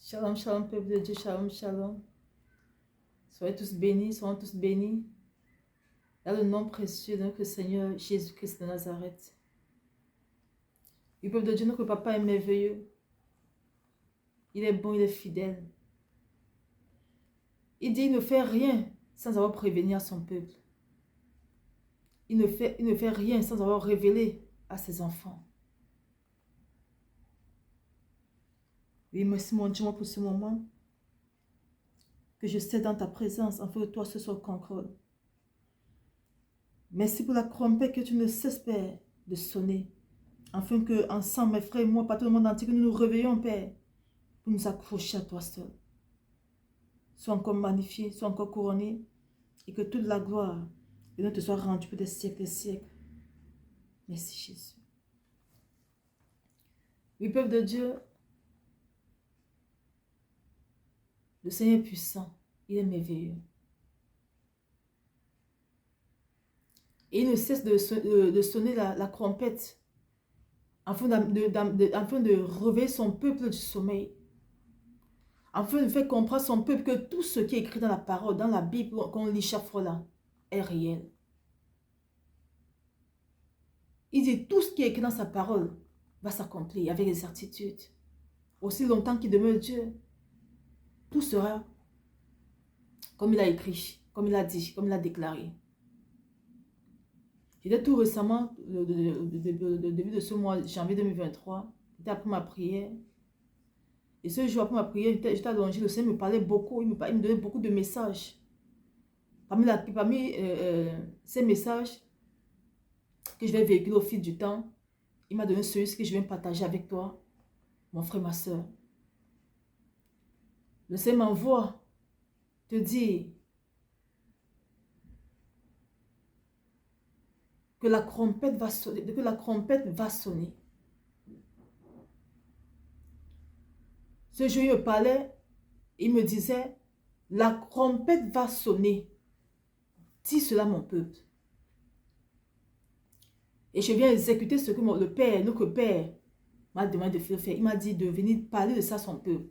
Shalom, shalom, peuple de Dieu, shalom, shalom. Soyez tous bénis, soyons tous bénis. Dans le nom précieux de notre Seigneur Jésus-Christ de Nazareth. Le peuple de Dieu, notre papa est merveilleux. Il est bon, il est fidèle. Il dit, il ne fait rien sans avoir prévenu à son peuple. Il ne fait rien sans avoir révélé à ses enfants. Oui, merci mon Dieu pour ce moment. Que je sais dans ta présence, afin que toi ce soit concorde. Merci pour la trompette que tu ne cesses, Père, de sonner. Afin que, ensemble, mes frères et moi, partout le monde entier, que nous nous réveillons, Père, pour nous accrocher à toi seul. Sois encore magnifié, sois encore couronné, et que toute la gloire de nous te soit rendue pour des siècles et des siècles. Merci Jésus. Oui, peuple de Dieu, le Seigneur est puissant, il est merveilleux. Et il ne cesse de sonner la trompette afin de réveiller son peuple du sommeil. Afin de faire comprendre à son peuple que tout ce qui est écrit dans la parole, dans la Bible, qu'on lit chaque fois là, est réel. Il dit tout ce qui est écrit dans sa parole va s'accomplir avec des certitudes. Aussi longtemps qu'il demeure Dieu, tout sera comme il a écrit, comme il a dit, comme il a déclaré. J'étais tout récemment, le début de ce mois, janvier 2023, j'étais après ma prière. Et ce jour après ma prière, j'étais allongé, le Seigneur me parlait beaucoup, il me donnait beaucoup de messages. Parmi ces messages que je vais véhiculer au fil du temps, il m'a donné celui que je viens partager avec toi, mon frère, ma soeur. Le Seigneur m'envoie te dire que la trompette va sonner, Ce jour, il me parlait, il me disait, la trompette va sonner. Dis cela, mon peuple. Et je viens exécuter ce que notre Père, m'a demandé de faire. Il m'a dit de venir parler de ça à son peuple.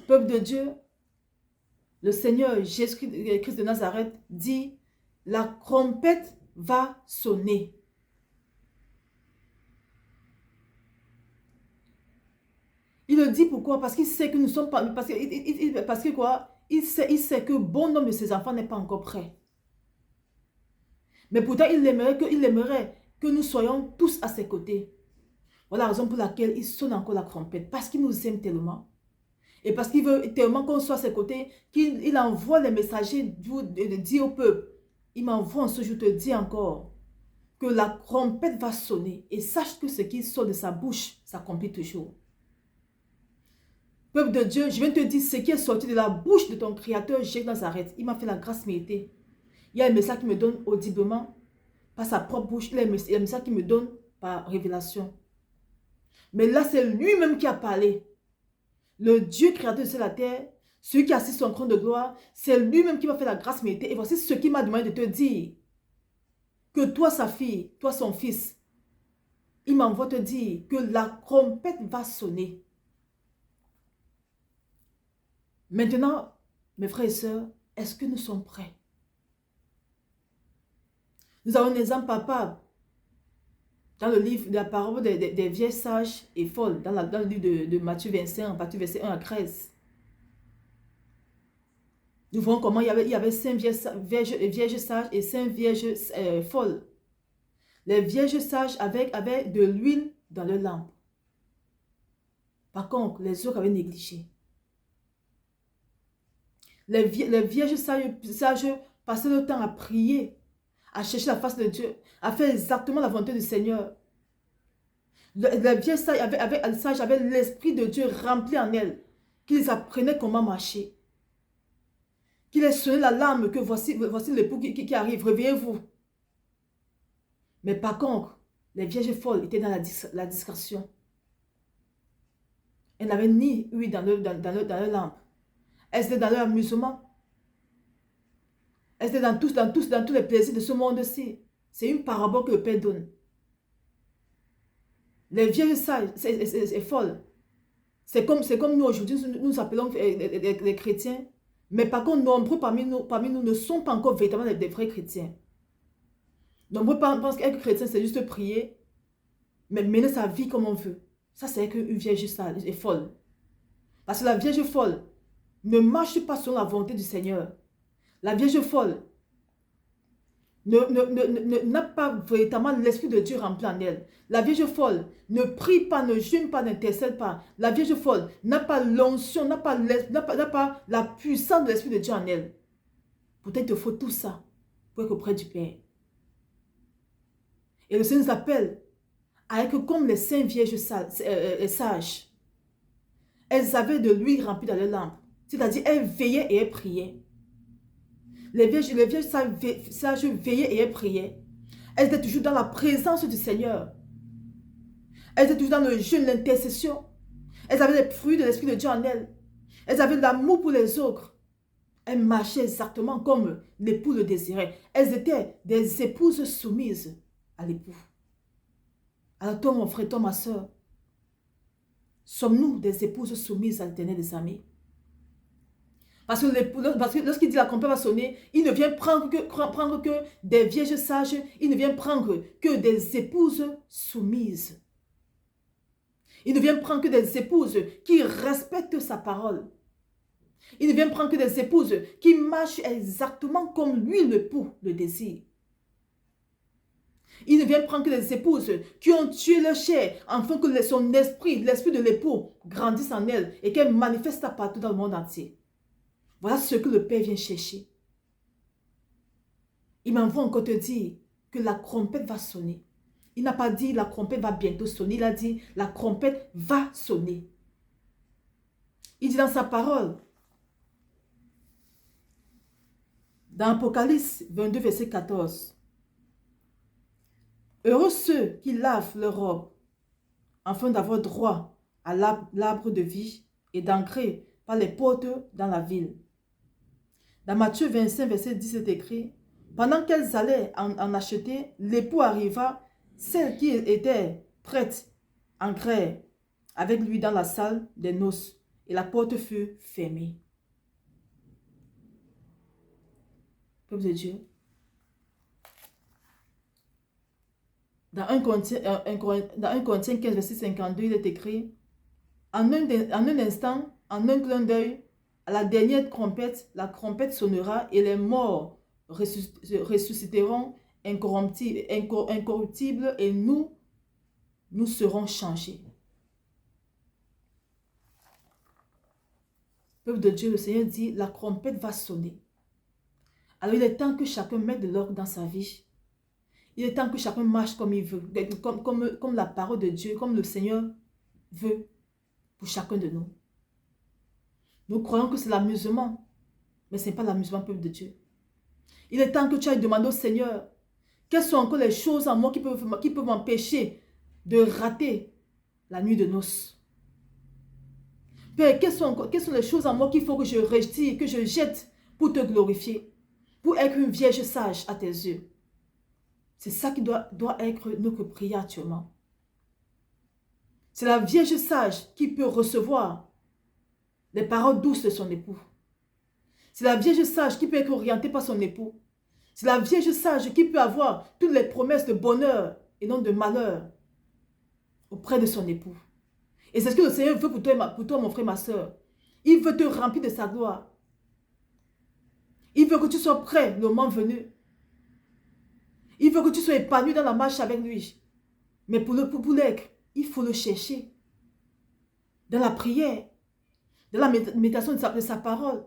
Peuple de Dieu, le Seigneur Jésus-Christ de Nazareth dit, la trompette va sonner. Il le dit pourquoi? Parce qu'il sait que nous sommes pas... Parce que quoi? Il sait que bon nombre de ses enfants n'est pas encore prêt. Mais pourtant, il aimerait que nous soyons tous à ses côtés. Voilà la raison pour laquelle il sonne encore la trompette. Parce qu'il nous aime tellement. Et parce qu'il veut tellement qu'on soit à ses côtés, qu'il envoie les messagers de dire au peuple. Il m'envoie en ce jour, te dit encore, que la trompette va sonner. Et sache que ce qui sort de sa bouche s'accomplit toujours. Peuple de Dieu, je viens te dire ce qui est sorti de la bouche de ton Créateur, Jésus Nazareth. Il m'a fait la grâce méritée. Il y a un message qui me donne audiblement, par sa propre bouche. Il y a un message qui me donne par révélation. Mais là, c'est lui-même qui a parlé. Le Dieu créateur de la terre, celui qui a assis son trône de gloire, c'est lui-même qui m'a fait la grâce méritée. Et voici ce qu'il m'a demandé de te dire. Que toi, sa fille, toi, son fils, il m'envoie te dire que la trompette va sonner. Maintenant, mes frères et sœurs, est-ce que nous sommes prêts? Nous avons un exemple palpable dans le livre de la parole des vieilles sages et folles, dans le livre de Matthieu 25, Matthieu verset 1 à 13. Nous voyons comment il y avait 5 vierges sages et 5 vierges folles. Les vierges sages avaient de l'huile dans leur lampe. Par contre, les autres avaient négligé. Les vierges sages passaient le temps à prier, à chercher la face de Dieu, à faire exactement la volonté du Seigneur. Les vierges sages avaient l'Esprit de Dieu rempli en elles, qui les apprenait comment marcher. Qui les sonnait l'alarme que voici l'époux qui arrive, réveillez-vous. Mais par contre, les vierges folles étaient dans la discrétion. Elles n'avaient ni huile dans leur lampe. Elles étaient dans leur amusement. Elles étaient dans tous les plaisirs de ce monde-ci. C'est une parabole que le Père donne. Les vierges sages et folles C'est comme nous aujourd'hui, nous appelons les chrétiens. Mais par contre, nombreux parmi nous ne sont pas encore véritablement des vrais chrétiens. Nombreux pensent qu'être chrétien, c'est juste prier, mais mener sa vie comme on veut. Ça, c'est une vierge sale et folle. Parce que la vierge folle ne marche pas selon la volonté du Seigneur. La vierge folle n'a pas véritablement l'Esprit de Dieu rempli en elle. La Vierge folle ne prie pas, ne jeûne pas, n'intercède pas. La Vierge folle n'a pas l'onction, n'a pas la puissance de l'Esprit de Dieu en elle. Pourtant, il te faut tout ça pour être auprès du Père. Et le Seigneur nous appelle à être comme les saintes vierges sages. Elles avaient de l'huile remplie dans leur lampe. C'est-à-dire, elles veillaient et elles priaient. Les vierges sages veillaient et elles priaient. Elles étaient toujours dans la présence du Seigneur. Elles étaient toujours dans le jeûne, l'intercession. Elles avaient les fruits de l'Esprit de Dieu en elles. Elles avaient de l'amour pour les autres. Elles marchaient exactement comme l'époux le désirait. Elles étaient des épouses soumises à l'époux. Alors toi, mon frère, toi, ma soeur, sommes-nous des épouses soumises à l'Éternel des amis? Parce que lorsqu'il dit la trompette va sonner, il ne vient prendre que des vierges sages, il ne vient prendre que des épouses soumises. Il ne vient prendre que des épouses qui respectent sa parole. Il ne vient prendre que des épouses qui marchent exactement comme lui, l'époux, le désire. Il ne vient prendre que des épouses qui ont tué leur chair afin que son esprit, l'esprit de l'époux, grandisse en elle et qu'elle manifeste partout dans le monde entier. Voilà ce que le Père vient chercher. Il m'envoie encore te dire que la trompette va sonner. Il n'a pas dit la trompette va bientôt sonner. Il a dit la trompette va sonner. Il dit dans sa parole, dans Apocalypse 22, verset 14, « Heureux ceux qui lavent leur robe, afin d'avoir droit à l'arbre de vie et d'entrer par les portes dans la ville. » Dans Matthieu 25, verset 10, c'est écrit, « Pendant qu'elles allaient en acheter, l'époux arriva, celle qui était prête entrèrent avec lui dans la salle des noces, et la porte fut fermée. » Peuple de Dieu. Dans 1 Corinthiens 15, verset 52, il est écrit, en un instant, en un clin d'œil, à la dernière trompette, la trompette sonnera et les morts ressusciteront incorruptibles et nous serons changés. Peuple de Dieu, le Seigneur dit, la trompette va sonner. Alors il est temps que chacun mette de l'ordre dans sa vie. Il est temps que chacun marche comme il veut, comme la parole de Dieu, comme le Seigneur veut pour chacun de nous. Nous croyons que c'est l'amusement, mais ce n'est pas l'amusement, peuple de Dieu. Il est temps que tu ailles demander au Seigneur, quelles sont encore les choses en moi qui peuvent m'empêcher de rater la nuit de noces. Père, quelles sont les choses en moi qu'il faut que je retire, que je jette pour te glorifier, pour être une vierge sage à tes yeux. C'est ça qui doit être notre prière actuellement. C'est la vierge sage qui peut recevoir les paroles douces de son époux. C'est la vierge sage qui peut être orientée par son époux. C'est la vierge sage qui peut avoir toutes les promesses de bonheur et non de malheur auprès de son époux. Et c'est ce que le Seigneur veut pour toi, mon frère, ma soeur. Il veut te remplir de sa gloire. Il veut que tu sois prêt le moment venu. Il veut que tu sois épanoui dans la marche avec lui. Mais pour l'être, il faut le chercher. Dans la prière, dans la méditation de sa parole,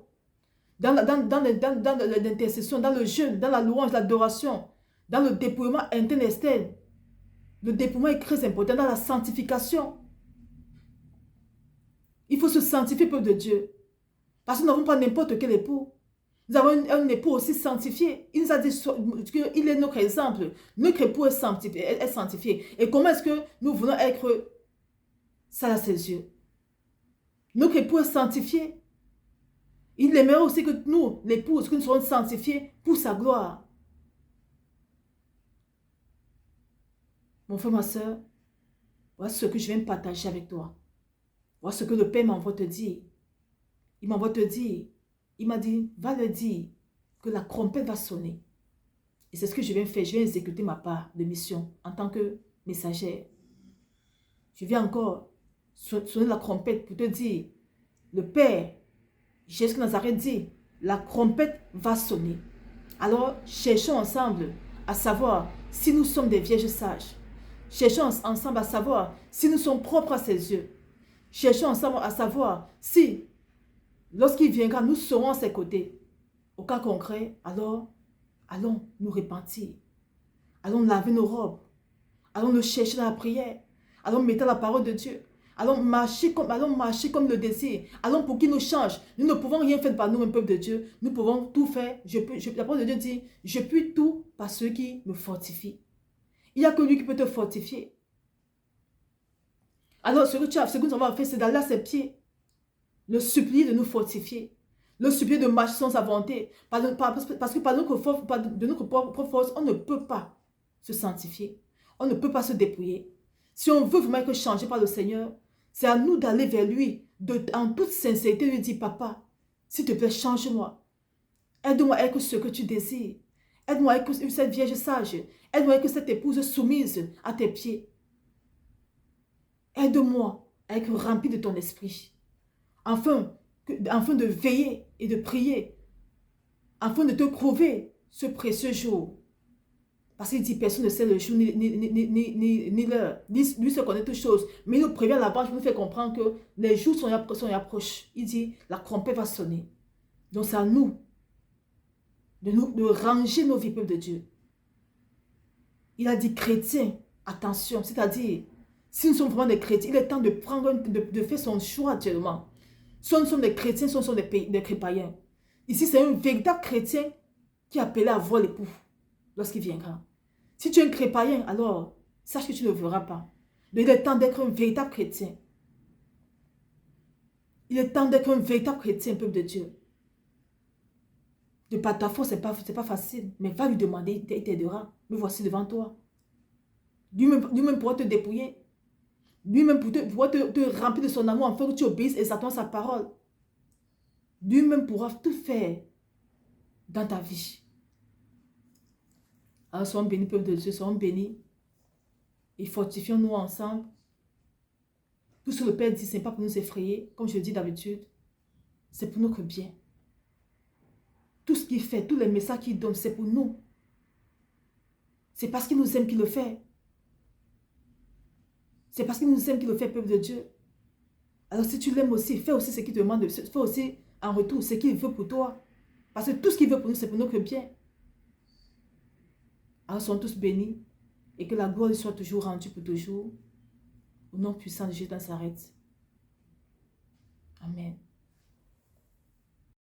dans l'intercession, dans le jeûne, dans la louange, l'adoration, dans le dépouillement interne et externe. Le dépouillement est très important, dans la sanctification. Il faut se sanctifier, peuple de Dieu. Parce que nous n'avons pas n'importe quel époux. Nous avons un époux aussi sanctifié. Il nous a dit qu'il est notre exemple. Notre époux est sanctifié. Et comment est-ce que nous voulons être ça à ses yeux? Notre époux est sanctifié. Il aimerait aussi que nous, l'épouse, que nous soyons sanctifiés pour sa gloire. Mon frère, ma soeur, voilà ce que je viens de partager avec toi. Voilà ce que le Père m'envoie te dire. Il m'envoie te dire. Il m'a dit, va le dire que la trompette va sonner. Et c'est ce que je viens faire. Je viens exécuter ma part de mission en tant que messagère. Je viens encore sonner la trompette pour te dire, le Père, Jésus de Nazareth dit, la trompette va sonner. Alors, cherchons ensemble à savoir si nous sommes des vierges sages. Cherchons ensemble à savoir si nous sommes propres à ses yeux. Cherchons ensemble à savoir si, lorsqu'il viendra, nous serons à ses côtés. Au cas concret, alors, allons nous repentir. Allons laver nos robes. Allons le chercher dans la prière. Allons mettre la parole de Dieu. Allons marcher comme le désir. Allons pour qu'il nous change. Nous ne pouvons rien faire par nous, un peuple de Dieu. Nous pouvons tout faire. La parole de Dieu dit, je puis tout par ceux qui me fortifient. Il n'y a que lui qui peut te fortifier. Alors, ce que nous avons fait, c'est d'aller à ses pieds. Le supplier de nous fortifier. Le supplier de marcher sans sa volonté. Parce que par de notre propre force, on ne peut pas se sanctifier. On ne peut pas se dépouiller. Si on veut vraiment être changé par le Seigneur, c'est à nous d'aller vers lui, en toute sincérité, lui dire, papa, s'il te plaît, change-moi. Aide-moi à être ce que tu désires. Aide-moi à être cette vierge sage. Aide-moi à être cette épouse soumise à tes pieds. Aide-moi à être rempli de ton esprit. Afin de veiller et de prier. Afin de te trouver ce précieux jour. Parce qu'il dit, personne ne sait le jour ni l'heure. Lui se connaît toutes choses. Mais il nous prévient là-bas, je nous fais comprendre que les jours sont approchés. Il dit, la trompette va sonner. Donc c'est à nous de ranger nos vies, peuple de Dieu. Il a dit, chrétiens, attention. C'est-à-dire, si nous sommes vraiment des chrétiens, il est temps de faire son choix actuellement. Soit nous sommes des chrétiens, soit nous sommes des païens. Ici, c'est un véritable chrétien qui est appelé à voir l'époux lorsqu'il viendra. Si tu es un chrétien, alors sache que tu ne le verras pas. Donc, il est temps d'être un véritable chrétien. Il est temps d'être un véritable chrétien, peuple de Dieu. De par ta force, ce n'est pas facile. Mais va lui demander, il t'aidera. Me voici devant toi. Lui-même pourra te dépouiller. Lui-même pourra te remplir de son amour afin que tu obéisses exactement sa parole. Lui-même pourra tout faire dans ta vie. Alors, soyons bénis, peuple de Dieu, soyons bénis. Et fortifions-nous ensemble. Tout ce que le Père dit, ce n'est pas pour nous effrayer, comme je le dis d'habitude. C'est pour notre bien. Tout ce qu'il fait, tous les messages qu'il donne, c'est pour nous. C'est parce qu'il nous aime qu'il le fait. C'est parce qu'il nous aime qu'il le fait, peuple de Dieu. Alors si tu l'aimes aussi, fais aussi ce qu'il te demande. Fais aussi en retour ce qu'il veut pour toi. Parce que tout ce qu'il veut pour nous, c'est pour notre bien. Alors soyons tous bénis. Et que la gloire lui soit toujours rendue pour toujours. Au nom puissant de Jésus de Nazareth. Amen.